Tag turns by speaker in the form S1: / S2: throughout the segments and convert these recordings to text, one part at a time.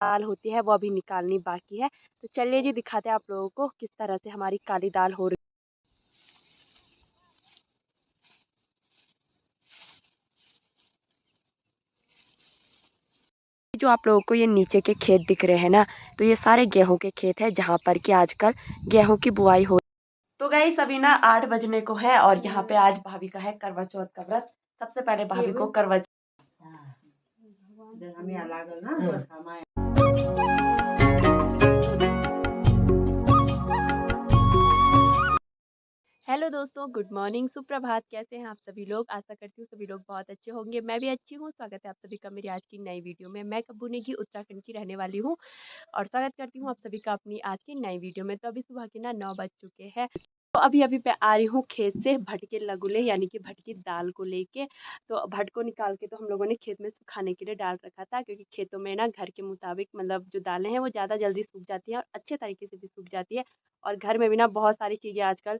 S1: दाल होती है वो अभी निकालनी बाकी है। तो चलिए जी दिखाते हैं आप लोगों को किस तरह से हमारी काली दाल हो रही है। जो आप लोगों को ये नीचे के खेत दिख रहे हैं ना, तो ये सारे गेहूं के खेत है जहाँ पर कि आजकल गेहूं की बुआई हो। तो गाइस अभी ना 8 बजने को है और यहाँ पे आज भाभी का है करवा चौथ का व्रत। सबसे पहले भाभी को करवा हेलो दोस्तों, गुड मॉर्निंग, सुप्रभात। कैसे हैं आप सभी लोग? आशा करती हूँ सभी लोग बहुत अच्छे होंगे। मैं भी अच्छी हूँ। स्वागत है आप सभी का मेरी आज की नई वीडियो में। मैं कब्बू नेगी उत्तराखंड की रहने वाली हूँ और स्वागत करती हूँ आप सभी का अपनी आज की नई वीडियो में। तो अभी सुबह के ना 9 बज चुके हैं। तो अभी मैं आ रही हूँ खेत से भटके लगुले यानी कि भटकी दाल को लेके। तो भट को निकाल के तो हम लोगों ने खेत में सुखाने के लिए डाल रखा था, क्योंकि खेतों में ना घर के मुताबिक मतलब जो दालें हैं वो ज़्यादा जल्दी सूख जाती है और अच्छे तरीके से भी सूख जाती है। और घर में भी ना बहुत सारी चीज़ें आजकल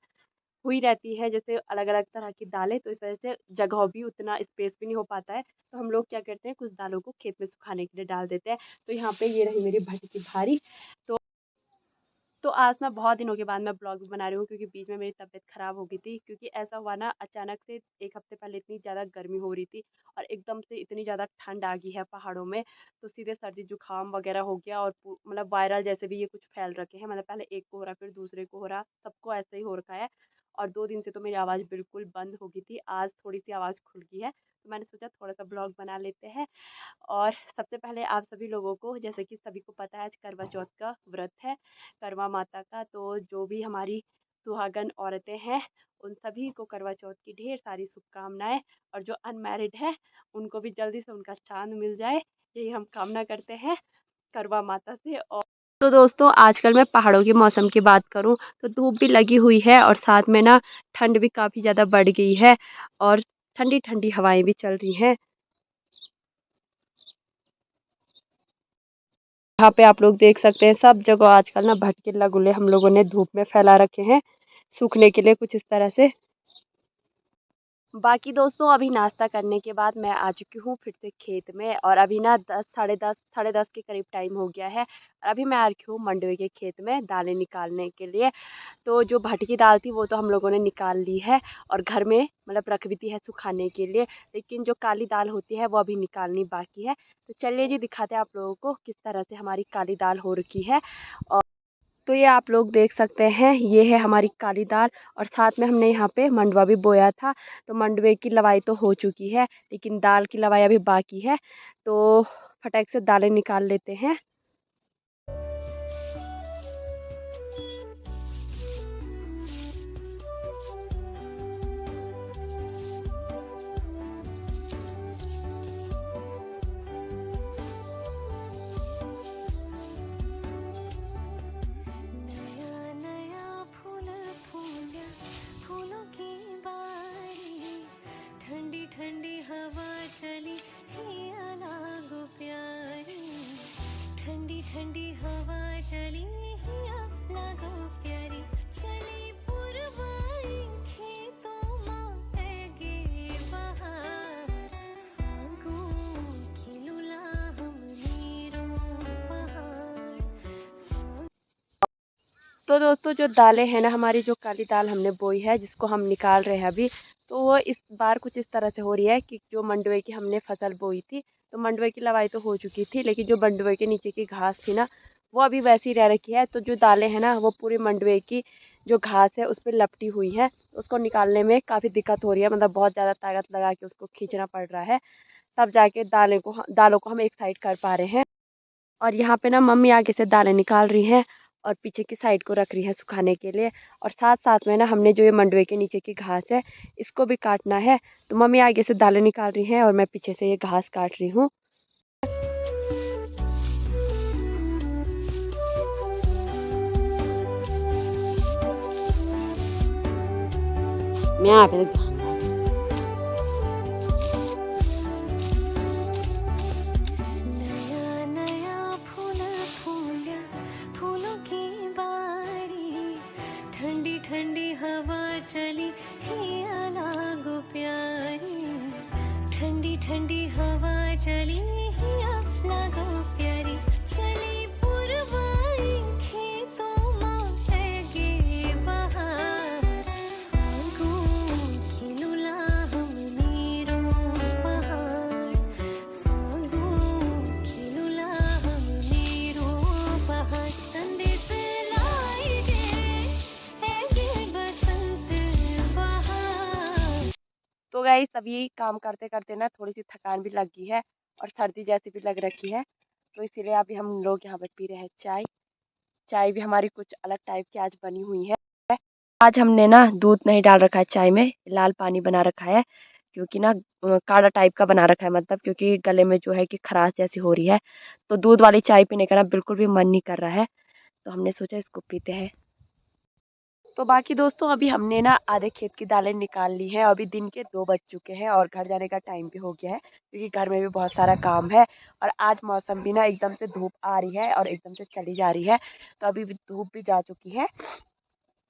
S1: हुई रहती है, जैसे अलग अलग तरह की दालें, तो इस वजह से जगह भी उतना स्पेस भी नहीं हो पाता है। तो हम लोग क्या करते हैं, कुछ दालों को खेत में सुखाने के लिए डाल देते हैं। तो यहाँ पे ये रही मेरी भटकी भारी। तो आज ना बहुत दिनों के बाद मैं ब्लॉग भी बना रही हूँ, क्योंकि बीच में मेरी तबीयत ख़राब हो गई थी। क्योंकि ऐसा हुआ ना, अचानक से 1 हफ्ते पहले इतनी ज़्यादा गर्मी हो रही थी और एकदम से इतनी ज़्यादा ठंड आ गई है पहाड़ों में। तो सीधे सर्दी जुकाम वगैरह हो गया और मतलब वायरल जैसे भी ये कुछ फैल रखे हैं। मतलब पहले एक को हो रहा, फिर दूसरे को हो रहा, सबको ऐसे ही हो रखा है। और 2 दिन से तो मेरी आवाज़ बिल्कुल बंद हो गई थी। आज थोड़ी सी आवाज़ खुल गई है, तो मैंने सोचा थोड़ा सा ब्लॉग बना लेते हैं। और सबसे पहले आप सभी लोगों को, जैसे कि सभी को पता है, आज करवा चौथ का व्रत है, करवा माता का। तो जो भी हमारी सुहागन औरतें हैं उन सभी को करवा चौथ की ढेर सारी शुभकामनाएं। और जो अनमैरिड है उनको भी जल्दी से उनका चांद मिल जाए, यही हम कामना करते हैं करवा माता से। और तो दोस्तों, आजकल मैं पहाड़ों के मौसम की बात करूं तो धूप भी लगी हुई है और साथ में ना ठंड भी काफ़ी ज़्यादा बढ़ गई है और ठंडी ठंडी हवाएं भी चल रही हैं। यहाँ पे आप लोग देख सकते हैं सब जगह आजकल ना भटके लगुले हम लोगों ने धूप में फैला रखे हैं सूखने के लिए, कुछ इस तरह से। बाकी दोस्तों, अभी नाश्ता करने के बाद मैं आ चुकी हूँ फिर से खेत में। और अभी ना 10 साढ़े दस के करीब टाइम हो गया है। और अभी मैं आ रखी हूँ मंडवे के खेत में दालें निकालने के लिए। तो जो भटकी दाल थी वो तो हम लोगों ने निकाल ली है और घर में मतलब रख भी दी है सुखाने के लिए। लेकिन जो काली दाल होती है वो अभी निकालनी बाकी है। तो चलिए जी दिखाते हैं आप लोगों को किस तरह से हमारी काली दाल हो रखी है। और तो ये आप लोग देख सकते हैं, ये है हमारी काली दाल। और साथ में हमने यहाँ पे मंडवा भी बोया था। तो मंडवे की लवाई तो हो चुकी है, लेकिन दाल की लवाई अभी बाकी है। तो फटाक से दालें निकाल लेते हैं।
S2: नया नया फूल फूला, फूलों की बारी, ठंडी ठंडी हवा चली हिया लागो प्यारी, ठंडी ठंडी हवा चली हिया लागो प्यारी, चली पुरवाई खेतों में गे बहार, फागुन खिलुला हम नीरों पहाड़।
S1: तो दोस्तों, जो दालें हैं ना, हमारी जो काली दाल हमने बोई है जिसको हम निकाल रहे हैं अभी, तो वो इस बार कुछ इस तरह से हो रही है कि जो मंडवे की हमने फसल बोई थी, तो मंडवे की लवाई तो हो चुकी थी, लेकिन जो मंडवे के नीचे की घास थी ना वो अभी वैसी रह रखी है। तो जो दालें हैं ना वो पूरी मंडवे की जो घास है उस पर लपटी हुई है। उसको निकालने में काफ़ी दिक्कत हो रही है, मतलब बहुत ज़्यादा ताकत लगा के उसको खींचना पड़ रहा है, तब जाके दालों को हम एक साइड कर पा रहे हैं। और यहाँ पे ना मम्मी आगे से दालें निकाल रही हैं और पीछे की साइड को रख रही है सुखाने के लिए। और साथ साथ में ना हमने जो ये मंडवे के नीचे की घास है इसको भी काटना है। तो मम्मी आगे से दालें निकाल रही हैं और मैं पीछे से ये घास काट रही हूँ। मैं यहाँ पे
S2: नया नया फूल फूला, फूलों की बारी, ठंडी ठंडी हवा चली हिया लागो प्यारी, ठंडी ठंडी हवा चली हिया लागो प्यारी, चली
S1: गाइस अभी काम करते करते ना थोड़ी सी थकान भी लग गई है और सर्दी जैसी भी लग रखी है, तो इसीलिए अभी हम लोग यहाँ पर पी रहे हैं चाय। चाय भी हमारी कुछ अलग टाइप की आज बनी हुई है। आज हमने ना दूध नहीं डाल रखा है चाय में, लाल पानी बना रखा है, क्योंकि ना काढ़ा टाइप का बना रखा है, मतलब क्योंकि गले में जो है कि खराश जैसी हो रही है, तो दूध वाली चाय पीने का ना बिल्कुल भी मन नहीं कर रहा है, तो हमने सोचा इसको पीते हैं। तो बाकी दोस्तों अभी हमने ना आधे खेत की दालें निकाल ली है, अभी दिन के 2 बज चुके हैं और घर जाने का टाइम भी हो गया है, क्योंकि घर में भी बहुत सारा काम है। और आज मौसम भी ना एकदम से धूप आ रही है और एकदम से चली जा रही है, तो अभी भी धूप भी जा चुकी है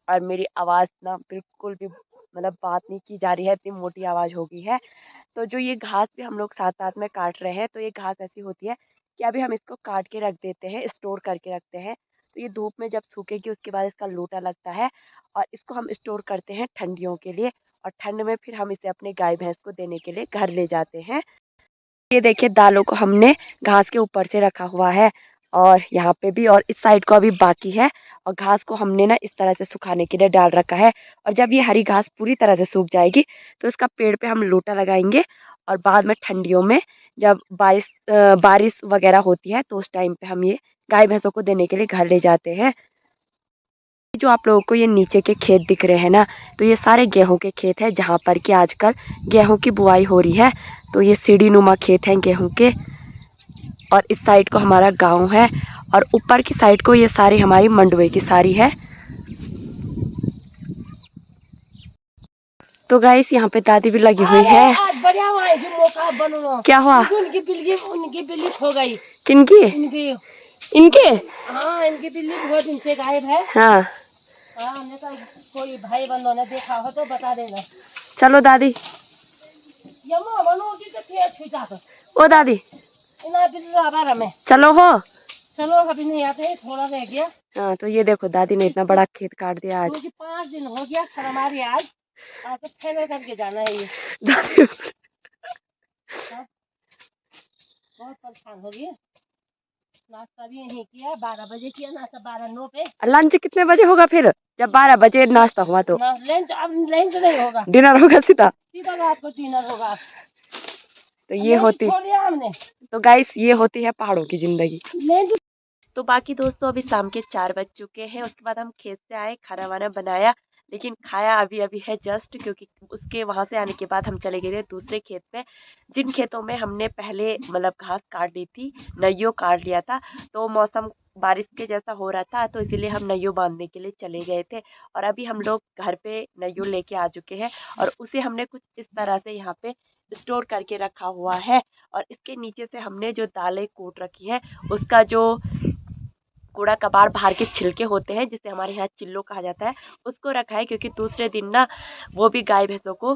S1: और मेरी आवाज़ ना बिल्कुल भी मतलब बात नहीं की जा रही है, इतनी मोटी आवाज़ हो गई है। तो जो ये घास भी हम लोग साथ साथ में काट रहे हैं, तो ये घास ऐसी होती है कि अभी हम इसको काट के रख देते हैं, स्टोर करके रखते हैं, तो ये धूप में जब सूखेगी उसके बाद इसका लोटा लगता है और इसको हम स्टोर करते हैं ठंडियों के लिए, और ठंड में फिर हम इसे अपने गाय भैंस को देने के लिए घर ले जाते हैं। ये देखिए दालों को हमने घास के ऊपर से रखा हुआ है और यहाँ पे भी, और इस साइड को अभी बाकी है, और घास को हमने ना इस तरह से सुखाने के लिए डाल रखा है। और जब ये हरी घास पूरी तरह से सूख जाएगी तो इसका पेड़ पे हम लोटा लगाएंगे, और बाद में ठंडियों में जब बारिश वगैरह होती है तो उस टाइम पे हम ये गाय भैंसों को देने के लिए घर ले जाते हैं। जो आप लोगों को ये नीचे के खेत दिख रहे हैं ना, तो ये सारे गेहूं के खेत हैं, जहाँ पर कि आजकल गेहूं की बुआई हो रही है। तो ये सीढ़ी नुमा खेत हैं गेहूं के, और इस साइड को हमारा गांव है, और ऊपर की साइड को ये सारी हमारी मंडुए की सारी है। तो गाइस यहाँ पे दादी भी लगी हुई है।
S3: आज बढ़िया हुआ है कि मौका बनो।
S1: क्या हुआ?
S3: उनकी बिल्ली खो गई।
S1: किनकी?
S3: इनकी।
S1: इनके?
S3: हाँ, इनकी बिल्ली बहुत दिन से गायब है।
S1: हाँ
S3: हाँ, नहीं तो कोई भाई बंधु ने देखा हो तो बता देना।
S1: चलो दादी।
S3: यमो बनो की तो छुटा तो।
S1: ओ दादी
S3: इना बिल्ली बारे में।
S1: चलो हो।
S3: चलो अभी नहीं आते, थोड़ा रह गया।
S1: हाँ तो ये देखो दादी ने इतना बड़ा खेत काट दिया आज।
S3: क्योंकि 5 दिन हो गया हमारी आज तो ठेले करके जाना है ये।
S1: दादी
S3: बहुत परेशान हो गई। नाश्ता भी यही किया, 12 बजे किया नाश्ता, 12-9 पे।
S1: लंच कितने बजे होगा फिर, जब 12 बजे नाश्ता हुआ तो?
S3: लंच अब लंच नहीं होगा,
S1: डिनर होगा सीधा।
S3: सीधा रात को डिनर होगा।
S1: तो ये होती,
S3: हमने
S1: तो गाइस ये होती है पहाड़ों की जिंदगी। तो बाकी दोस्तों अभी शाम के 4 बज चुके हैं, उसके बाद हम खेत से आए, खाना वाना बनाया, लेकिन खाया अभी अभी है जस्ट, क्योंकि उसके वहां से आने के बाद हम चले गए थे दूसरे खेत में, जिन खेतों में हमने पहले मतलब घास काट ली थी, नइयो काट लिया था, तो मौसम बारिश के जैसा हो रहा था, तो इसीलिए हम नइयो बांधने के लिए चले गए थे। और अभी हम लोग घर पे नइयो लेके आ चुके हैं, और उसे हमने कुछ इस तरह से यहाँ पे स्टोर करके रखा हुआ है, और इसके नीचे से हमने जो दालें कूट रखी है उसका जो कूड़ा कबाड़ बाहर के छिलके होते हैं, जिसे हमारे यहाँ चिल्लो कहा जाता है, उसको रखा है, क्योंकि दूसरे दिन ना वो भी गाय भैंसों को,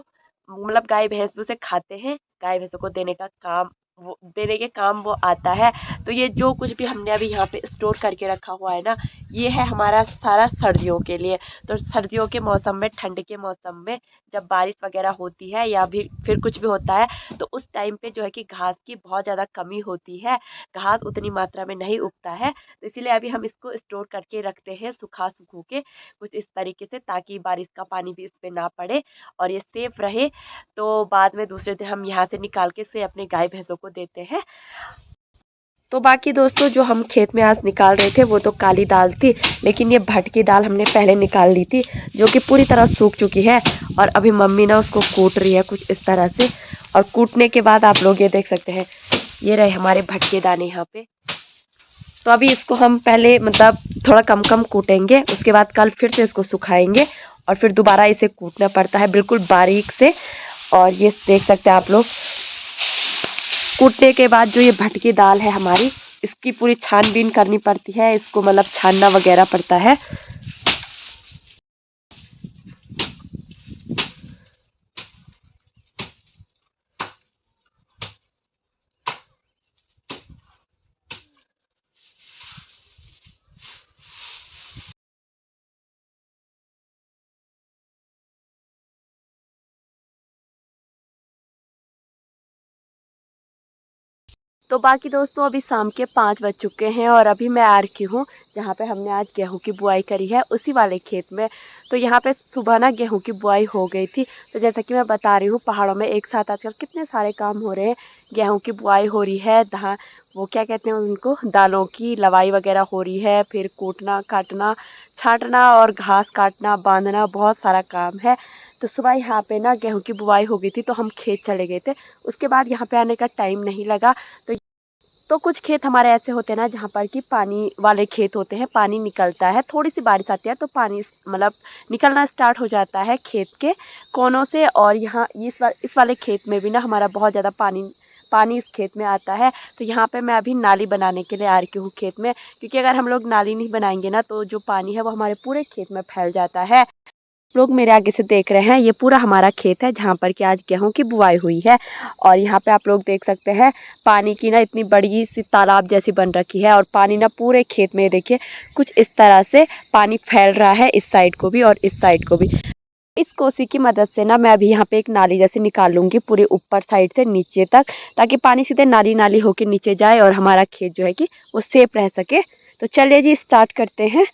S1: मतलब गाय भैंस भी उसे खाते हैं, गाय भैंसों को देने का काम, वो देने के काम वो आता है। तो ये जो कुछ भी हमने अभी यहाँ पे स्टोर करके रखा हुआ है ना, ये है हमारा सारा सर्दियों के लिए। तो सर्दियों के मौसम में, ठंड के मौसम में जब बारिश वगैरह होती है या फिर कुछ भी होता है, तो उस टाइम पे जो है कि घास की बहुत ज़्यादा कमी होती है, घास उतनी मात्रा में नहीं उगता है, तो इसीलिए अभी हम इसको स्टोर करके रखते हैं सूखो के कुछ इस तरीके से, ताकि बारिश का पानी भी इस पे ना पड़े और ये सेफ रहे। तो बाद में दूसरे दिन हम यहाँ से निकाल के से अपने गाय भैंसों को देते हैं। तो बाकी दोस्तों जो हम खेत में आज निकाल रहे थे वो तो काली दाल थी, लेकिन ये भटकी दाल हमने पहले निकाल ली थी, जो कि पूरी तरह सूख चुकी है, और अभी मम्मी ना उसको कूट रही है कुछ इस तरह से, और कूटने के बाद आप लोग ये देख सकते हैं, ये रहे हमारे भटके दाने यहाँ पे। तो अभी इसको हम पहले मतलब थोड़ा कम कम कूटेंगे, उसके बाद कल फिर से इसको सुखाएंगे, और फिर दोबारा इसे कूटना पड़ता है बिल्कुल बारीक से। और ये देख सकते हैं आप लोग, कूटने के बाद जो ये भटकी दाल है हमारी, इसकी पूरी छानबीन करनी पड़ती है, इसको मतलब छानना वगैरह पड़ता है। तो बाकी दोस्तों अभी शाम के 5 बज चुके हैं और अभी मैं आ रखी हूँ जहाँ पे हमने आज गेहूं की बुआई करी है उसी वाले खेत में। तो यहाँ पे सुबह ना गेहूं की बुआई हो गई थी। तो जैसा कि मैं बता रही हूँ पहाड़ों में एक साथ आजकल कितने सारे काम हो रहे हैं। गेहूं की बुआई हो रही है, वो क्या कहते हैं उनको, दालों की लवाई वगैरह हो रही है, फिर कूटना काटना छाँटना और घास काटना बांधना, बहुत सारा काम है। तो सुबह यहाँ पे ना गेहूं की बुआई हो गई थी तो हम खेत चले गए थे। उसके बाद यहाँ पे आने का टाइम नहीं लगा। तो कुछ खेत हमारे ऐसे होते हैं ना जहाँ पर कि पानी वाले खेत होते हैं, पानी निकलता है, थोड़ी सी बारिश आती है तो पानी मतलब निकलना स्टार्ट हो जाता है खेत के कोनों से। और यहाँ इस वाले खेत में भी ना हमारा बहुत ज़्यादा पानी इस खेत में आता है। तो यहाँ पे मैं अभी नाली बनाने के लिए आ रही हूँ खेत में, क्योंकि अगर हम लोग नाली नहीं बनाएंगे ना तो जो पानी है वो हमारे पूरे खेत में फैल जाता है। लोग मेरे आगे से देख रहे हैं, ये पूरा हमारा खेत है जहाँ पर कि आज गेहूं की बुआई हुई है। और यहाँ पे आप लोग देख सकते हैं पानी की ना इतनी बड़ी सी तालाब जैसी बन रखी है और पानी ना पूरे खेत में देखिए कुछ इस तरह से पानी फैल रहा है, इस साइड को भी और इस साइड को भी। इस कोसी की मदद से ना मैं अभी यहाँ पे एक नाली जैसे निकाल लूँगी पूरे ऊपर साइड से नीचे तक, ताकि पानी सीधे नाली नाली होके नीचे जाए और हमारा खेत जो है कि वो सेफ रह सके। तो चलिए जी स्टार्ट करते हैं।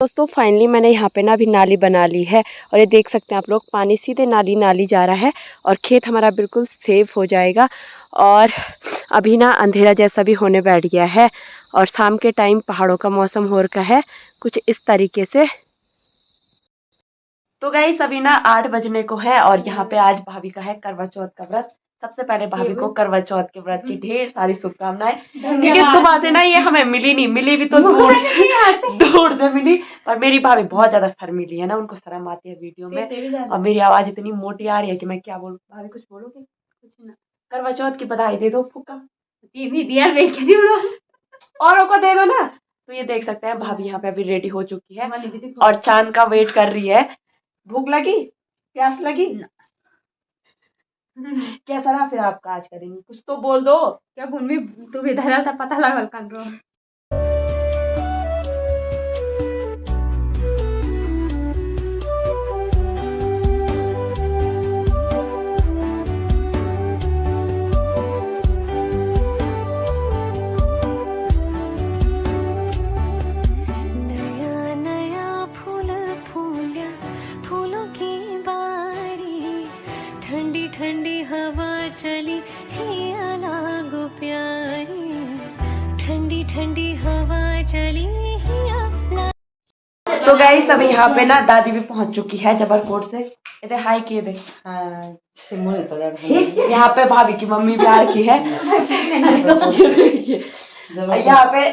S1: दोस्तों फाइनली मैंने यहाँ पे ना अभी नाली बना ली है और ये देख सकते हैं आप लोग पानी सीधे नाली नाली जा रहा है और खेत हमारा बिल्कुल सेफ हो जाएगा। और अभी ना अंधेरा जैसा भी होने बैठ गया है और शाम के टाइम पहाड़ों का मौसम हो रखा है कुछ इस तरीके से। तो गाइस अभी ना 8 बजने को है और यहाँ पे आज भाभी का है करवा चौथ का व्रत। सबसे पहले भाभी को करवा चौथ के व्रत की ढेर सारी शुभकामनाएं, क्योंकि सुबह से ना ये हमें मिली भी तो दूर से मिली। पर मेरी भाभी बहुत ज्यादा शर्मीली है ना, उनको शर्म आती है वीडियो में और मेरी आवाज इतनी मोटी आ रही है कि मैं क्या बोलूं। भाभी कुछ बोलोगे? कुछ ना, करवा चौथ की बधाई दे दो फुक्का,
S4: टीवी दिया बेच के दियो
S1: औरों को दे दो ना। तो ये देख सकते हैं भाभी यहाँ पे अभी रेडी हो चुकी है और चांद का वेट कर रही है। भूख लगी, प्यास लगी? कैसा रहा फिर आपका आज का दिन? कुछ तो बोल दो।
S4: क्या भूमि तू भी धरा था पता लगल कंट्रो।
S2: नया नया फूल फूल्या फूलों की बारी ठंडी ठंडी हवा चली हिया लागो प्यारी ठंडी ठंडी हवा चली हिया
S1: तो गाइस अभी यहाँ पे ना दादी भी पहुंच चुकी है जबलपुर से। इधर हाय किए दे। यहाँ पे भाभी की मम्मी भी आ रखी है। यहाँ पे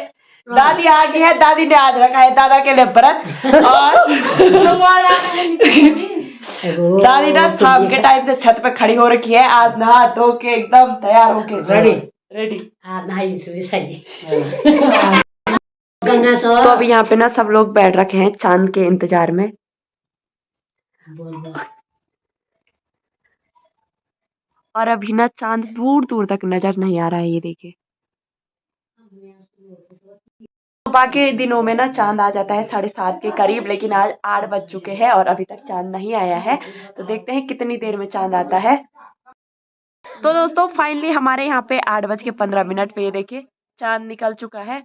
S1: दादी आ गई है। दादी ने आज रखा है दादा के लिए व्रत और दादी ना शाम के टाइम से छत पे खड़ी हो रखी है, आज नहा धो के एकदम तैयार होके रेडी। तो अभी यहाँ पे ना सब लोग बैठ रखे हैं चांद के इंतजार में। और अभी ना चांद दूर दूर तक नजर नहीं आ रहा है, ये देखिए। बाकी दिनों में ना चांद आ जाता है 7:30 के करीब, लेकिन आज 8 बज चुके हैं और अभी तक चांद नहीं आया है। तो देखते हैं कितनी देर में चांद आता है। तो दोस्तों फाइनली हमारे यहाँ पे 8:15 पे ये देखिए चांद निकल चुका है।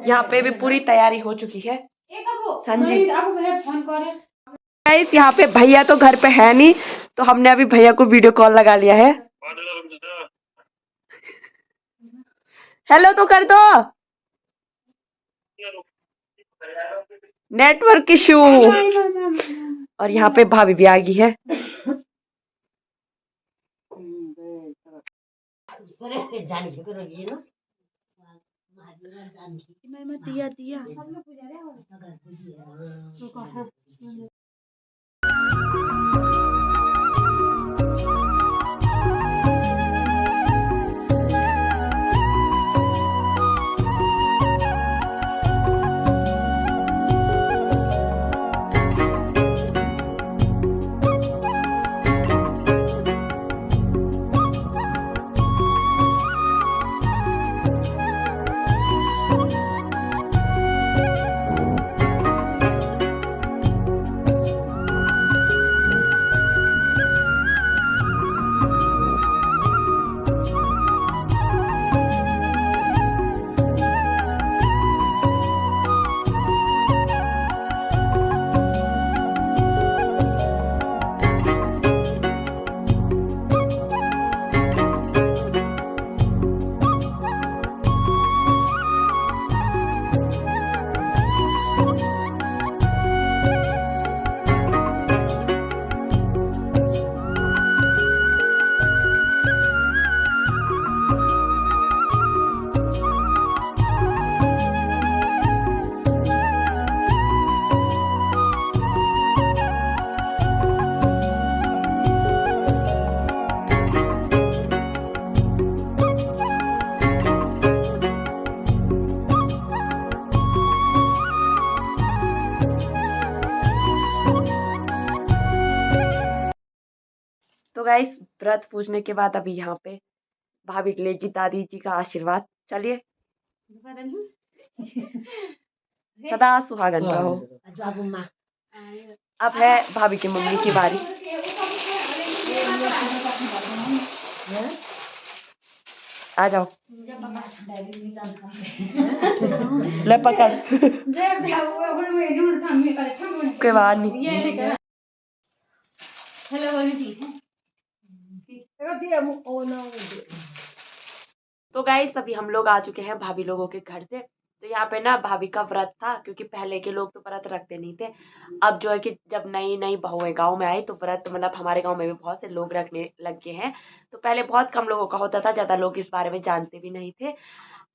S1: यहाँ पे भी पूरी तैयारी हो चुकी है। हाँ जी गाइस, यहाँ पे भैया तो घर पे है नहीं, तो हमने अभी भैया को वीडियो कॉल लगा लिया है। हेलो तो कर दो, नेटवर्क इशू। और यहाँ पे भाभी भी आ गई है। दिया दिया तो गाइस व्रत पूजने के बाद अभी यहाँ पे भाभी के लिए जी दादी जी का आशीर्वाद। चलिए, सदा सुहागन रहो।
S3: जाबू माँ
S1: अब है भाभी की मम्मी की बारी। आ जाओ, ले पकड़ के बाद नहीं। तो गाइस अभी हम लोग आ चुके हैं भाभी लोगों के घर से। तो यहाँ पे ना भाभी का व्रत था, क्योंकि पहले के लोग तो व्रत रखते नहीं थे। अब जो है कि जब नई नई बहुएं गांव में आई तो व्रत मतलब हमारे गांव में भी बहुत से लोग रखने लग गए हैं। तो पहले बहुत कम लोगों का होता था, ज्यादा लोग इस बारे में जानते भी नहीं थे।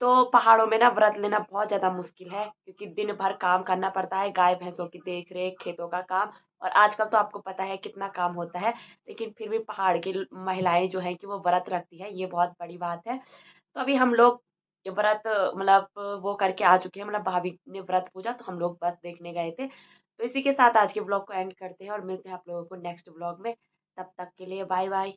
S1: तो पहाड़ों में ना व्रत लेना बहुत ज्यादा मुश्किल है, क्योंकि दिन भर काम करना पड़ता है, गाय भैंसों की देख रेख, खेतों का काम। और आजकल तो आपको पता है कितना काम होता है, लेकिन फिर भी पहाड़ की महिलाएं जो है कि वो व्रत रखती है, ये बहुत बड़ी बात है। तो अभी हम लोग ये व्रत मतलब वो करके आ चुके हैं, मतलब भाभी ने व्रत पूजा, तो हम लोग बस देखने गए थे। तो इसी के साथ आज के ब्लॉग को एंड करते हैं और मिलते हैं आप लोगों को नेक्स्ट ब्लॉग में। तब तक के लिए बाय बाय।